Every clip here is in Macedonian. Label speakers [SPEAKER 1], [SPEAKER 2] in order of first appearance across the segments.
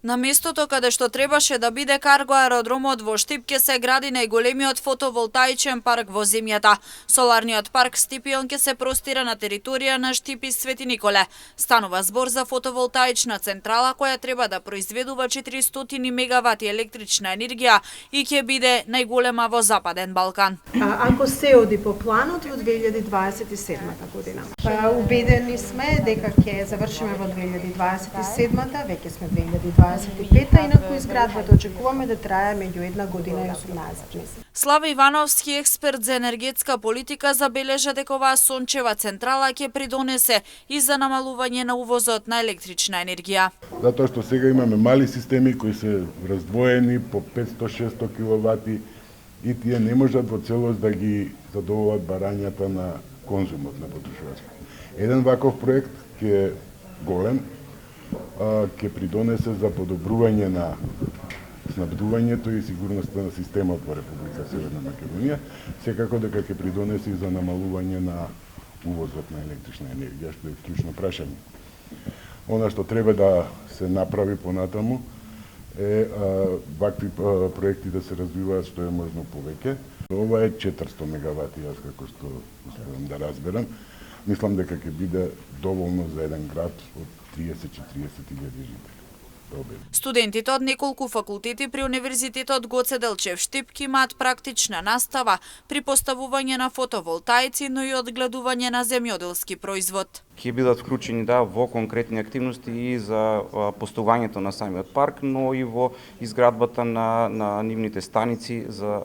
[SPEAKER 1] На местото каде што требаше да биде карго аеродромот во Штип ќе се гради најголемиот фотоволтаичен парк во земјата. Соларниот парк Стипион ќе се простира на територија на Штип и Свети Николе. Станува збор за фотоволтаична централа која треба да произведува 400 мегавати електрична енергија и ќе биде најголема во Западен Балкан.
[SPEAKER 2] Ако се оди по планот во 2027 година. Убедени сме дека ќе завршиме во 2027, веќе сме 2025 инаку изградбата очекуваме да трае меѓу 1 година и 18 месеци.
[SPEAKER 1] Слави Ивановски, експерт за енергетска политика, забележа дека оваа сончева централа ќе придонесе и за намалување на увозот на електрична енергија.
[SPEAKER 3] Затоа што сега имаме мали системи кои се раздвоени по 500-600 киловати и тие не можат во целост да ги задоволат барањата на конзумот на потрошувачите. Еден ваков проект ќе е голем, ќе придонесе за подобрување на снабдувањето и сигурноста на системот во Република Северна Македонија, секако дека ќе придонесе и за намалување на увозот на електрична енергија, што е клучно прашање. Она што треба да се направи понатаму е вакви проекти да се развиваат што е можно повеќе. Ова е 400 мегавати, јас како што успевам да разберам. Мислам дека ќе биде доволно за еден град од 30-40 илјади жители.
[SPEAKER 1] Студентите од неколку факултети при Универзитетот Гоце Делчев Штип ќе имаат практична настава при поставување на фотоволтаици, но и одгледување на земјоделски производ.
[SPEAKER 4] Ќе бидат вклучени во конкретни активности и за постувањето на самиот парк, но и во изградбата на нивните станици за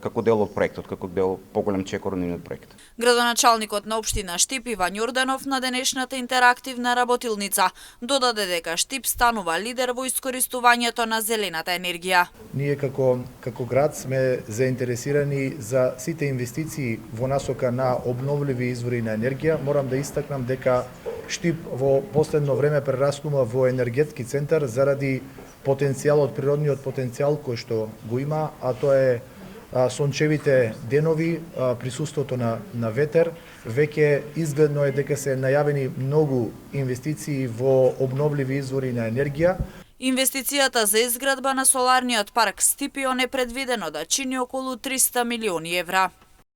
[SPEAKER 4] како дел од проектот, како дел поголем чекор на нивниот проект.
[SPEAKER 1] Градоначалникот на општина Штип Иван Јорданов на денешната интерактивна работилница додаде дека Штип станува лидер во искористувањето на зелената енергија.
[SPEAKER 5] Ние како град сме заинтересирани за сите инвестиции во насока на обновливи извори на енергија. Морам да истакнам дека Штип во последно време прераснува во енергетски центар заради потенцијалот, природниот потенцијал кој што го има, а тоа е сончевите денови, присуството на ветер. Веќе изгледно е дека се најавени многу инвестиции во обновливи извори на енергија.
[SPEAKER 1] Инвестицијата за изградба на соларниот парк Стипион е предвидено да чини околу 300 милиони евра.